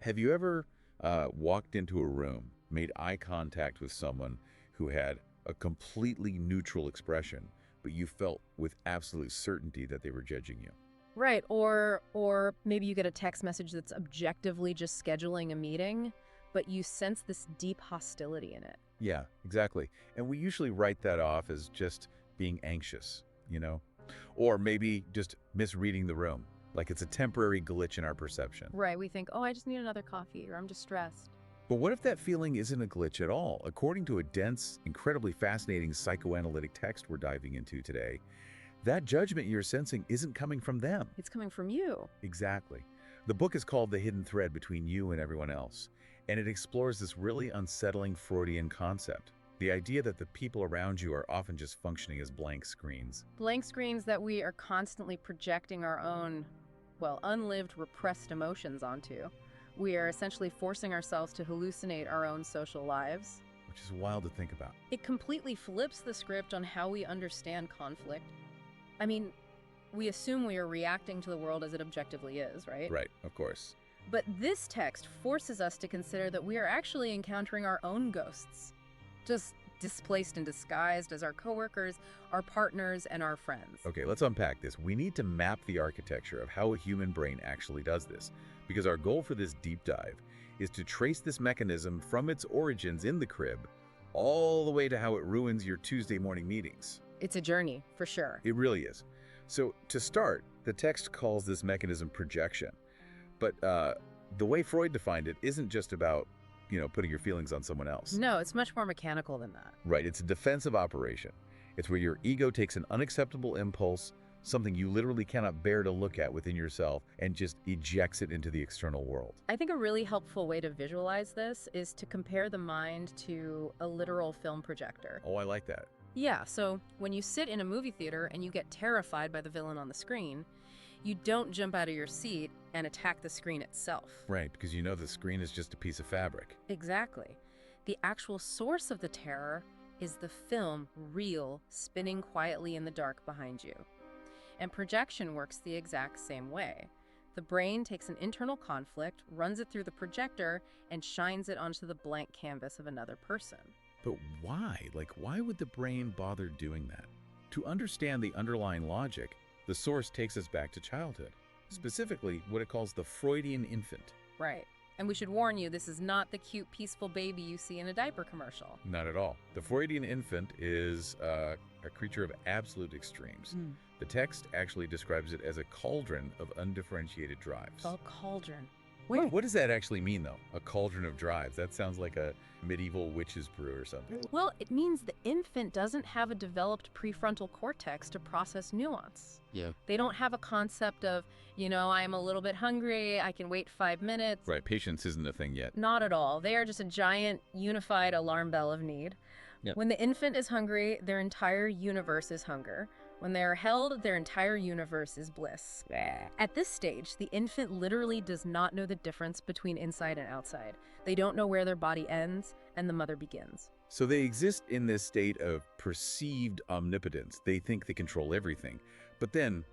Have you ever walked into a room, made eye contact with someone who had a completely neutral expression, but you felt with absolute certainty that they were judging you? Right, or maybe you get a text message that's objectively just scheduling a meeting, but you sense this deep hostility in it. Yeah, exactly. And we usually write that off as just being anxious, you know? Or maybe just misreading the room, like it's a temporary glitch in our perception. Right, we think, "Oh, I just need another coffee," or "I'm just stressed." But what if that feeling isn't a glitch at all? According to a dense, incredibly fascinating psychoanalytic text we're diving into today, that judgment you're sensing isn't coming from them. It's coming from you. Exactly. The book is called The Hidden Thread Between You and Everyone Else, and it explores this really unsettling Freudian concept. The idea that the people around you are often just functioning as blank screens. Blank screens that we are constantly projecting our own, well, unlived, repressed emotions onto. We are essentially forcing ourselves to hallucinate our own social lives. Which is wild to think about. It completely flips the script on how we understand conflict. I mean, we assume we are reacting to the world as it objectively is, right? Right, of course. But this text forces us to consider that we are actually encountering our own ghosts, just displaced and disguised as our coworkers, our partners, and our friends. Okay, let's unpack this. We need to map the architecture of how a human brain actually does this, because our goal for this deep dive is to trace this mechanism from its origins in the crib all the way to how it ruins your Tuesday morning meetings. It's a journey, for sure. It really is. So to start, the text calls this mechanism projection. But the way Freud defined it isn't just about, putting your feelings on someone else. No, it's much more mechanical than that. Right, it's a defensive operation. It's where your ego takes an unacceptable impulse, something you literally cannot bear to look at within yourself, and just ejects it into the external world. I think a really helpful way to visualize this is to compare the mind to a literal film projector. Oh, I like that. Yeah, so when you sit in a movie theater and you get terrified by the villain on the screen, you don't jump out of your seat and attack the screen itself. Right, because you know the screen is just a piece of fabric. Exactly. The actual source of the terror is the film reel spinning quietly in the dark behind you. And projection works the exact same way. The brain takes an internal conflict, runs it through the projector, and shines it onto the blank canvas of another person. But why? Why would the brain bother doing that? To understand the underlying logic, the source takes us back to childhood, specifically what it calls the Freudian infant. Right. And we should warn you, this is not the cute, peaceful baby you see in a diaper commercial. Not at all. The Freudian infant is a creature of absolute extremes. The text actually describes it as a cauldron of undifferentiated drives. A cauldron. What does that actually mean, though? A cauldron of drives? That sounds like a medieval witch's brew or something. Well, it means the infant doesn't have a developed prefrontal cortex to process nuance. Yeah. They don't have a concept of, I'm a little bit hungry, I can wait 5 minutes. Right, patience isn't a thing yet. Not at all. They are just a giant, unified alarm bell of need. Yep. When the infant is hungry, their entire universe is hunger. When they are held, their entire universe is bliss. At this stage, the infant literally does not know the difference between inside and outside. They don't know where their body ends and the mother begins. So they exist in this state of perceived omnipotence. They think they control everything. But then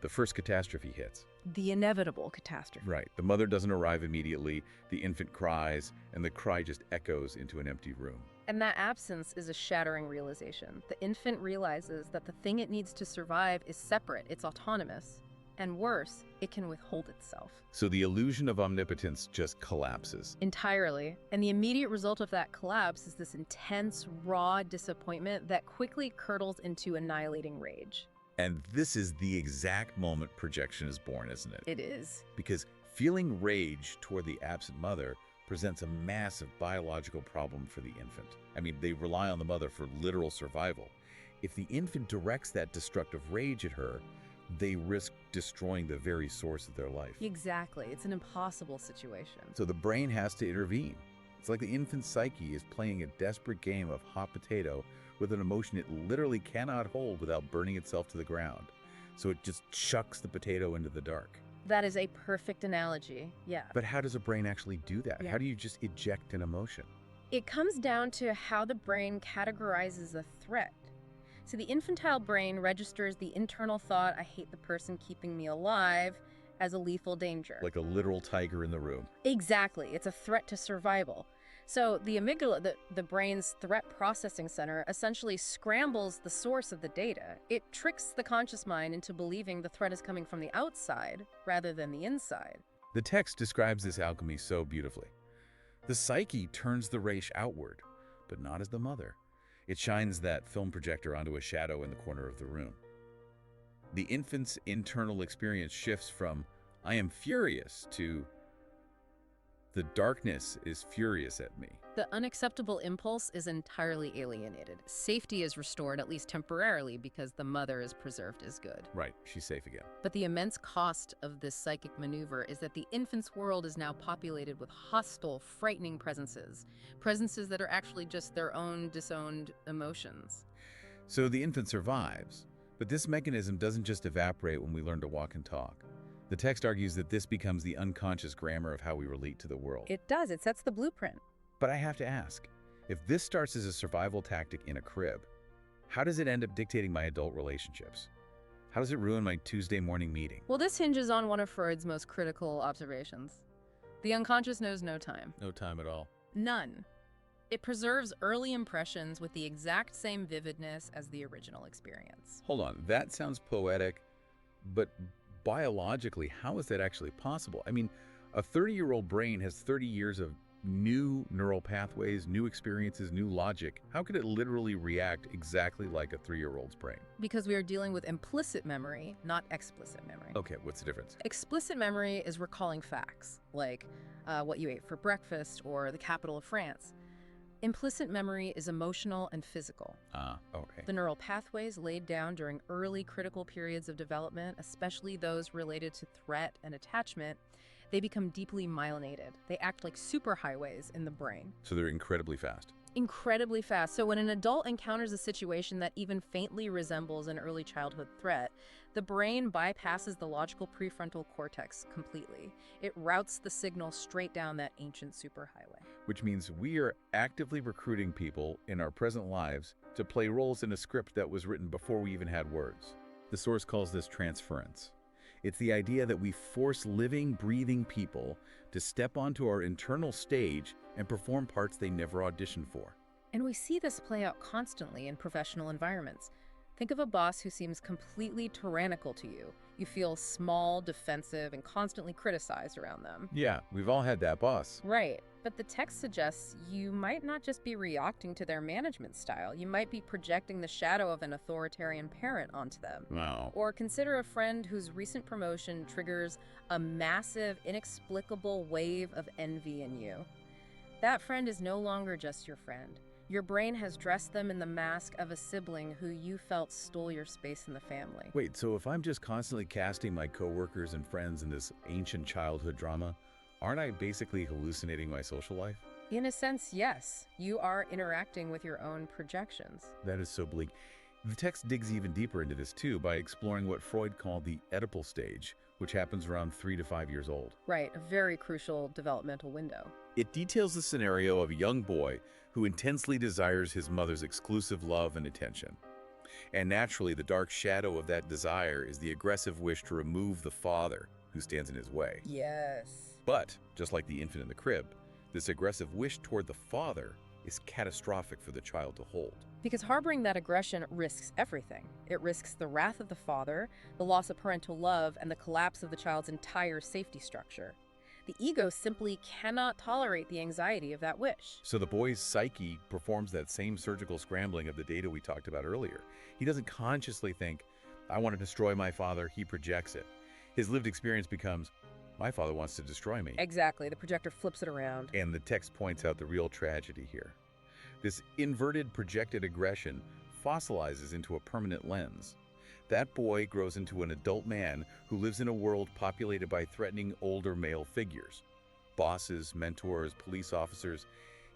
the first catastrophe hits. The inevitable catastrophe. Right. The mother doesn't arrive immediately, the infant cries, and the cry just echoes into an empty room. And that absence is a shattering realization. The infant realizes that the thing it needs to survive is separate, it's autonomous. And worse, it can withhold itself. So the illusion of omnipotence just collapses. Entirely. And the immediate result of that collapse is this intense, raw disappointment that quickly curdles into annihilating rage. And this is the exact moment projection is born, isn't it? It is. Because feeling rage toward the absent mother presents a massive biological problem for the infant. I mean, they rely on the mother for literal survival. If the infant directs that destructive rage at her, they risk destroying the very source of their life. Exactly. It's an impossible situation. So the brain has to intervene. It's like the infant's psyche is playing a desperate game of hot potato with an emotion it literally cannot hold without burning itself to the ground. So it just chucks the potato into the dark. That is a perfect analogy, yeah. But how does a brain actually do that? Yeah. How do you just eject an emotion? It comes down to how the brain categorizes a threat. So the infantile brain registers the internal thought, I hate the person keeping me alive, as a lethal danger. Like a literal tiger in the room. Exactly. It's a threat to survival. So the amygdala, the brain's threat processing center, essentially scrambles the source of the data. It tricks the conscious mind into believing the threat is coming from the outside rather than the inside. The text describes this alchemy so beautifully. The psyche turns the Raish outward, but not as the mother. It shines that film projector onto a shadow in the corner of the room. The infant's internal experience shifts from, I am furious, to, the darkness is furious at me. The unacceptable impulse is entirely alienated. Safety is restored, at least temporarily, because the mother is preserved as good. Right, she's safe again. But the immense cost of this psychic maneuver is that the infant's world is now populated with hostile, frightening presences. Presences that are actually just their own disowned emotions. So the infant survives, but this mechanism doesn't just evaporate when we learn to walk and talk. The text argues that this becomes the unconscious grammar of how we relate to the world. It does. It sets the blueprint. But I have to ask, if this starts as a survival tactic in a crib, how does it end up dictating my adult relationships? How does it ruin my Tuesday morning meeting? Well, this hinges on one of Freud's most critical observations. The unconscious knows no time. No time at all. None. It preserves early impressions with the exact same vividness as the original experience. Hold on, that sounds poetic, but biologically, how is that actually possible? I mean, a 30-year-old brain has 30 years of new neural pathways, new experiences, new logic. How could it literally react exactly like a 3-year-old's brain? Because we are dealing with implicit memory, not explicit memory. Okay, what's the difference? Explicit memory is recalling facts, like what you ate for breakfast or the capital of France. Implicit memory is emotional and physical. Okay. The neural pathways laid down during early critical periods of development, especially those related to threat and attachment, they become deeply myelinated. They act like superhighways in the brain. So they're incredibly fast. Incredibly fast. So when an adult encounters a situation that even faintly resembles an early childhood threat, the brain bypasses the logical prefrontal cortex completely. It routes the signal straight down that ancient superhighway. Which means we are actively recruiting people in our present lives to play roles in a script that was written before we even had words. The source calls this transference. It's the idea that we force living, breathing people to step onto our internal stage and perform parts they never auditioned for. And we see this play out constantly in professional environments. Think of a boss who seems completely tyrannical to you. You feel small, defensive, and constantly criticized around them. Yeah, we've all had that boss. Right. But the text suggests you might not just be reacting to their management style. You might be projecting the shadow of an authoritarian parent onto them. Wow. Or consider a friend whose recent promotion triggers a massive, inexplicable wave of envy in you. That friend is no longer just your friend. Your brain has dressed them in the mask of a sibling who you felt stole your space in the family. Wait, so if I'm just constantly casting my coworkers and friends in this ancient childhood drama, aren't I basically hallucinating my social life? In a sense, yes. You are interacting with your own projections. That is so bleak. The text digs even deeper into this too by exploring what Freud called the Oedipal stage, which happens around 3 to 5 years old. Right, a very crucial developmental window. It details the scenario of a young boy who intensely desires his mother's exclusive love and attention. And naturally, the dark shadow of that desire is the aggressive wish to remove the father who stands in his way. Yes. But, just like the infant in the crib, this aggressive wish toward the father is catastrophic for the child to hold. Because harboring that aggression risks everything. It risks the wrath of the father, the loss of parental love, and the collapse of the child's entire safety structure. The ego simply cannot tolerate the anxiety of that wish. So the boy's psyche performs that same surgical scrambling of the data we talked about earlier. He doesn't consciously think, I want to destroy my father, he projects it. His lived experience becomes, my father wants to destroy me. Exactly, the projector flips it around. And the text points out the real tragedy here. This inverted projected aggression fossilizes into a permanent lens. That boy grows into an adult man who lives in a world populated by threatening older male figures. Bosses, mentors, police officers.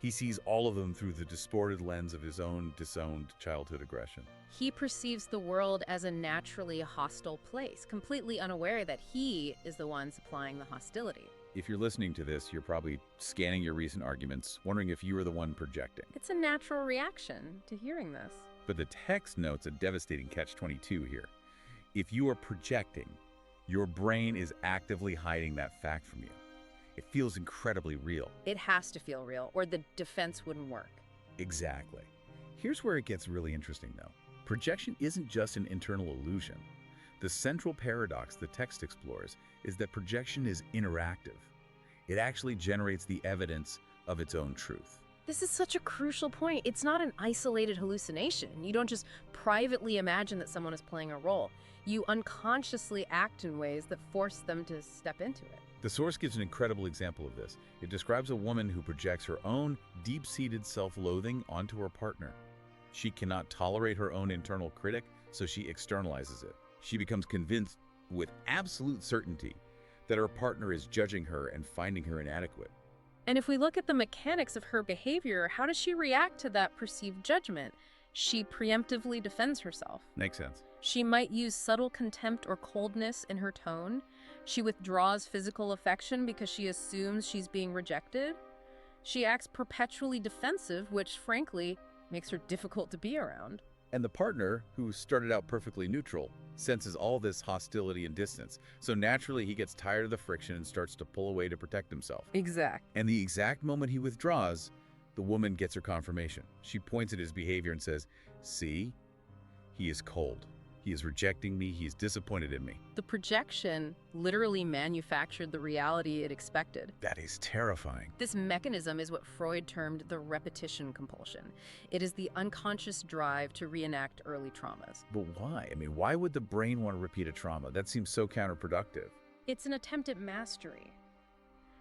He sees all of them through the distorted lens of his own disowned childhood aggression. He perceives the world as a naturally hostile place, completely unaware that he is the one supplying the hostility. If you're listening to this, you're probably scanning your recent arguments, wondering if you were the one projecting. It's a natural reaction to hearing this. But the text notes a devastating catch-22 here. If you are projecting, Your brain is actively hiding that fact from you. It feels incredibly real. It has to feel real, or the defense wouldn't work. Exactly. Here's where it gets really interesting, though. Projection isn't just an internal illusion. The central paradox the text explores is that projection is interactive. It actually generates the evidence of its own truth. This is such a crucial point. It's not an isolated hallucination. You don't just privately imagine that someone is playing a role. You unconsciously act in ways that force them to step into it. The source gives an incredible example of this. It describes a woman who projects her own deep-seated self-loathing onto her partner. She cannot tolerate her own internal critic, so she externalizes it. She becomes convinced with absolute certainty that her partner is judging her and finding her inadequate. And if we look at the mechanics of her behavior, how does she react to that perceived judgment? She preemptively defends herself. Makes sense. She might use subtle contempt or coldness in her tone. She withdraws physical affection because she assumes she's being rejected. She acts perpetually defensive, which, frankly, makes her difficult to be around. And the partner, who started out perfectly neutral, senses all this hostility and distance. So naturally, he gets tired of the friction and starts to pull away to protect himself. Exact. And the exact moment he withdraws, the woman gets her confirmation. She points at his behavior and says, "See, he is cold. He is rejecting me. He is disappointed in me." The projection literally manufactured the reality it expected. That is terrifying. This mechanism is what Freud termed the repetition compulsion. It is the unconscious drive to reenact early traumas. But why? I mean, why would the brain want to repeat a trauma? That seems so counterproductive. It's an attempt at mastery.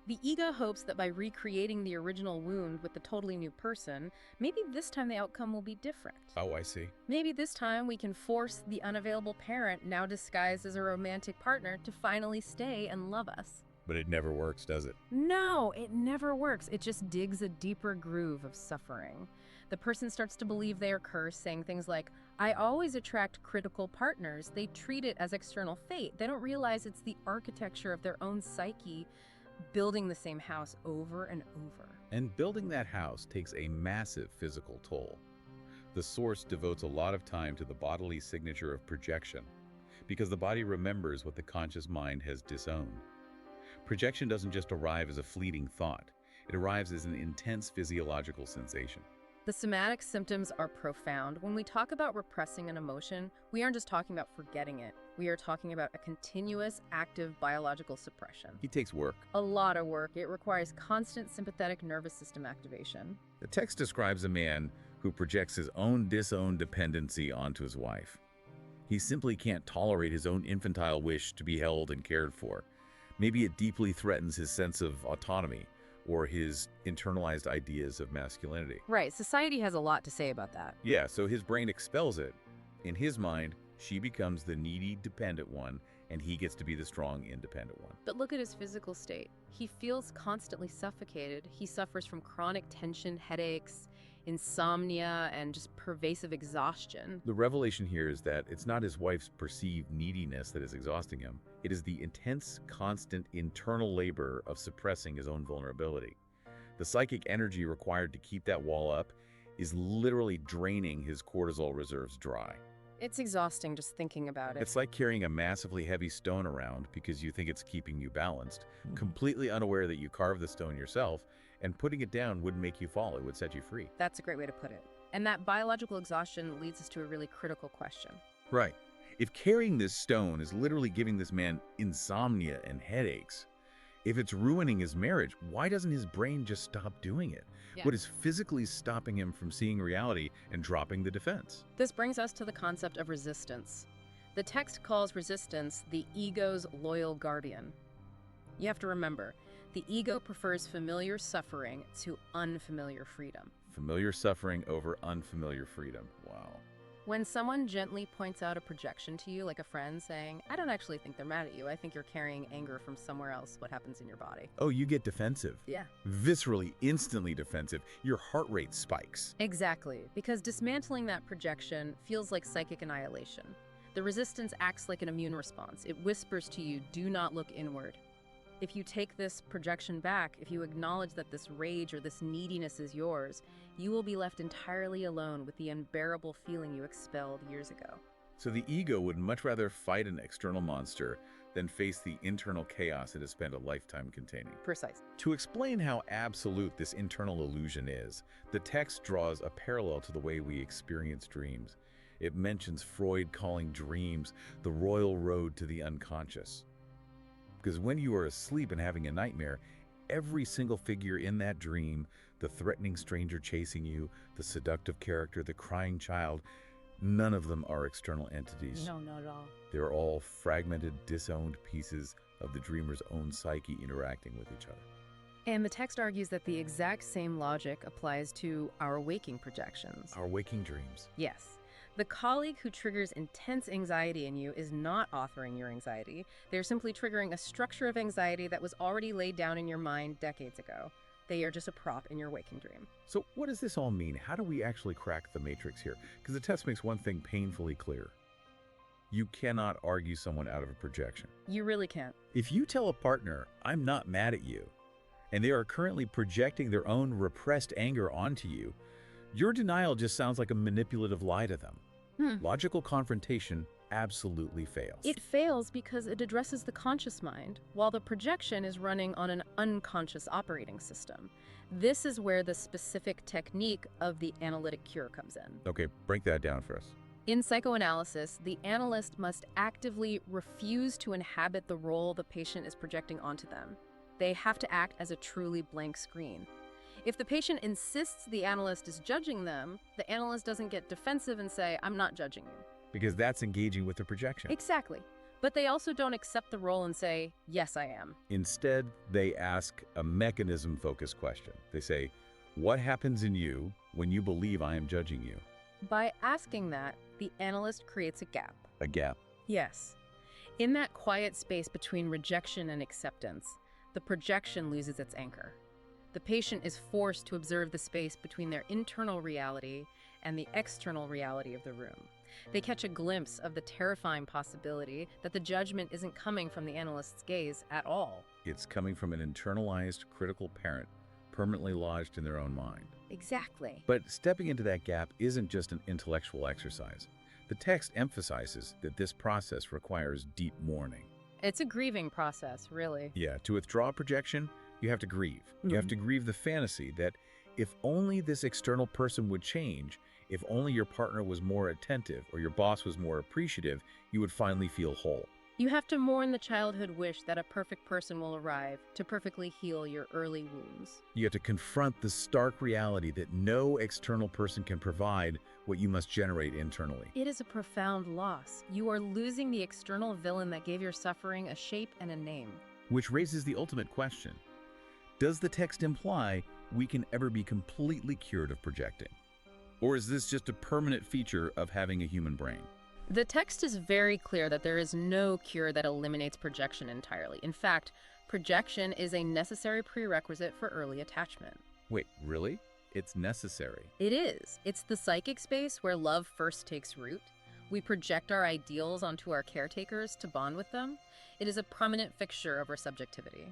The ego hopes that by recreating the original wound with the totally new person, maybe this time the outcome will be different. Oh, I see. Maybe this time we can force the unavailable parent, now disguised as a romantic partner, to finally stay and love us. But it never works, does it? No, it never works. It just digs a deeper groove of suffering. The person starts to believe they are cursed, saying things like, "I always attract critical partners." They treat it as external fate. They don't realize it's the architecture of their own psyche building the same house over and over. And building that house takes a massive physical toll. The source devotes a lot of time to the bodily signature of projection, because the body remembers what the conscious mind has disowned. Projection doesn't just arrive as a fleeting thought. It arrives as an intense physiological sensation. The somatic symptoms are profound. When we talk about repressing an emotion, we aren't just talking about forgetting it. We are talking about a continuous, active biological suppression. It takes work. A lot of work. It requires constant sympathetic nervous system activation. The text describes a man who projects his own disowned dependency onto his wife. He simply can't tolerate his own infantile wish to be held and cared for. Maybe it deeply threatens his sense of autonomy or his internalized ideas of masculinity. Right. Society has a lot to say about that. Yeah, so his brain expels it. In his mind, she becomes the needy, dependent one, and he gets to be the strong, independent one. But look at his physical state. He feels constantly suffocated. He suffers from chronic tension, headaches, insomnia, and just pervasive exhaustion. The revelation here is that it's not his wife's perceived neediness that is exhausting him. It is the intense, constant internal labor of suppressing his own vulnerability. The psychic energy required to keep that wall up is literally draining his cortisol reserves dry. It's exhausting just thinking about it. It's like carrying a massively heavy stone around because you think it's keeping you balanced, completely unaware that you carved the stone yourself, and putting it down wouldn't make you fall, it would set you free. That's a great way to put it. And that biological exhaustion leads us to a really critical question. Right. If carrying this stone is literally giving this man insomnia and headaches, if it's ruining his marriage, why doesn't his brain just stop doing it? Yeah. What is physically stopping him from seeing reality and dropping the defense? This brings us to the concept of resistance. The text calls resistance the ego's loyal guardian. You have to remember, the ego prefers familiar suffering to unfamiliar freedom. Familiar suffering over unfamiliar freedom. Wow. When someone gently points out a projection to you, like a friend saying, "I don't actually think they're mad at you. I think you're carrying anger from somewhere else. What happens in your body?" Oh, you get defensive. Yeah. Viscerally, instantly defensive. Your heart rate spikes. Exactly, because dismantling that projection feels like psychic annihilation. The resistance acts like an immune response. It whispers to you, "Do not look inward." If you take this projection back, if you acknowledge that this rage or this neediness is yours, you will be left entirely alone with the unbearable feeling you expelled years ago. So the ego would much rather fight an external monster than face the internal chaos it has spent a lifetime containing. Precise. To explain how absolute this internal illusion is, the text draws a parallel to the way we experience dreams. It mentions Freud calling dreams the royal road to the unconscious. Because when you are asleep and having a nightmare, every single figure in that dream, the threatening stranger chasing you, the seductive character, the crying child, none of them are external entities. No, not at all. They're all fragmented, disowned pieces of the dreamer's own psyche interacting with each other. And the text argues that the exact same logic applies to our waking projections. Our waking dreams. Yes. The colleague who triggers intense anxiety in you is not authoring your anxiety. They're simply triggering a structure of anxiety that was already laid down in your mind decades ago. They are just a prop in your waking dream. So what does this all mean? How do we actually crack the matrix here? Because the test makes one thing painfully clear. You cannot argue someone out of a projection. You really can't. If you tell a partner, "I'm not mad at you," and they are currently projecting their own repressed anger onto you, your denial just sounds like a manipulative lie to them. Logical confrontation absolutely fails. It fails because it addresses the conscious mind, while the projection is running on an unconscious operating system. This is where the specific technique of the analytic cure comes in. Okay, break that down for us. In psychoanalysis, the analyst must actively refuse to inhabit the role the patient is projecting onto them. They have to act as a truly blank screen. If the patient insists the analyst is judging them, the analyst doesn't get defensive and say, "I'm not judging you." Because that's engaging with the projection. Exactly. But they also don't accept the role and say, "Yes, I am." Instead, they ask a mechanism-focused question. They say, "What happens in you when you believe I am judging you?" By asking that, the analyst creates a gap. A gap. Yes. In that quiet space between rejection and acceptance, the projection loses its anchor. The patient is forced to observe the space between their internal reality and the external reality of the room. They catch a glimpse of the terrifying possibility that the judgment isn't coming from the analyst's gaze at all. It's coming from an internalized critical parent permanently lodged in their own mind. Exactly. But stepping into that gap isn't just an intellectual exercise. The text emphasizes that this process requires deep mourning. It's a grieving process, really. Yeah, to withdraw projection, you have to grieve. You have to grieve the fantasy that if only this external person would change, if only your partner was more attentive or your boss was more appreciative, you would finally feel whole. You have to mourn the childhood wish that a perfect person will arrive to perfectly heal your early wounds. You have to confront the stark reality that no external person can provide what you must generate internally. It is a profound loss. You are losing the external villain that gave your suffering a shape and a name. Which raises the ultimate question. Does the text imply we can ever be completely cured of projecting? Or is this just a permanent feature of having a human brain? The text is very clear that there is no cure that eliminates projection entirely. In fact, projection is a necessary prerequisite for early attachment. Wait, really? It's necessary? It is. It's the psychic space where love first takes root. We project our ideals onto our caretakers to bond with them. It is a prominent fixture of our subjectivity.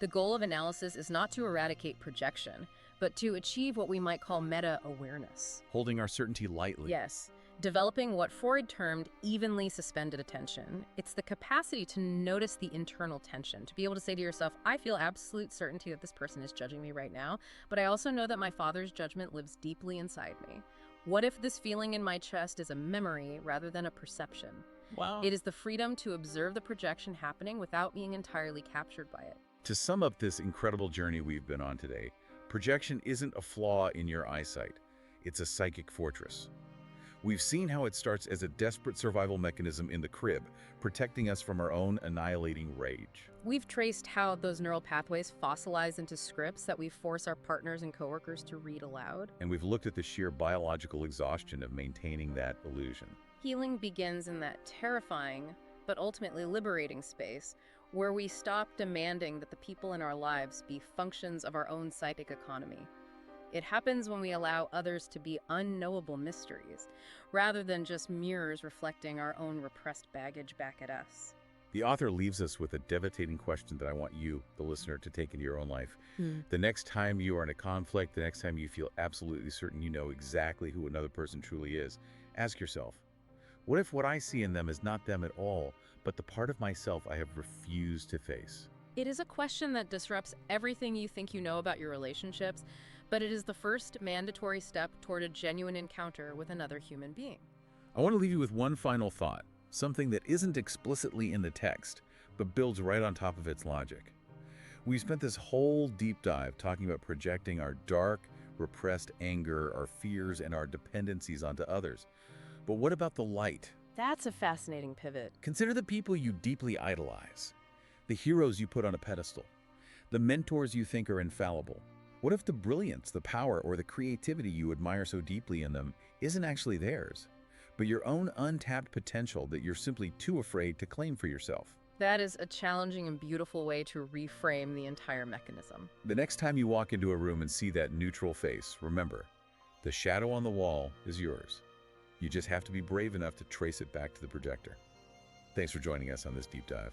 The goal of analysis is not to eradicate projection, but to achieve what we might call meta-awareness. Holding our certainty lightly. Yes. Developing what Freud termed evenly suspended attention. It's the capacity to notice the internal tension, to be able to say to yourself, I feel absolute certainty that this person is judging me right now, but I also know that my father's judgment lives deeply inside me. What if this feeling in my chest is a memory rather than a perception? Wow. It is the freedom to observe the projection happening without being entirely captured by it. To sum up this incredible journey we've been on today, projection isn't a flaw in your eyesight. It's a psychic fortress. We've seen how it starts as a desperate survival mechanism in the crib, protecting us from our own annihilating rage. We've traced how those neural pathways fossilize into scripts that we force our partners and coworkers to read aloud. And we've looked at the sheer biological exhaustion of maintaining that illusion. Healing begins in that terrifying, but ultimately liberating space where we stop demanding that the people in our lives be functions of our own psychic economy. It happens when we allow others to be unknowable mysteries, rather than just mirrors reflecting our own repressed baggage back at us. The author leaves us with a devastating question that I want you, the listener, to take into your own life. The next time you are in a conflict, the next time you feel absolutely certain you know exactly who another person truly is, ask yourself, what if what I see in them is not them at all, but the part of myself I have refused to face? It is a question that disrupts everything you think you know about your relationships, but it is the first mandatory step toward a genuine encounter with another human being. I want to leave you with one final thought, something that isn't explicitly in the text, but builds right on top of its logic. We've spent this whole deep dive talking about projecting our dark, repressed anger, our fears, and our dependencies onto others. But what about the light? That's a fascinating pivot. Consider the people you deeply idolize, the heroes you put on a pedestal, the mentors you think are infallible. What if the brilliance, the power, or the creativity you admire so deeply in them isn't actually theirs, but your own untapped potential that you're simply too afraid to claim for yourself? That is a challenging and beautiful way to reframe the entire mechanism. The next time you walk into a room and see that neutral face, remember, the shadow on the wall is yours. You just have to be brave enough to trace it back to the projector. Thanks for joining us on this deep dive.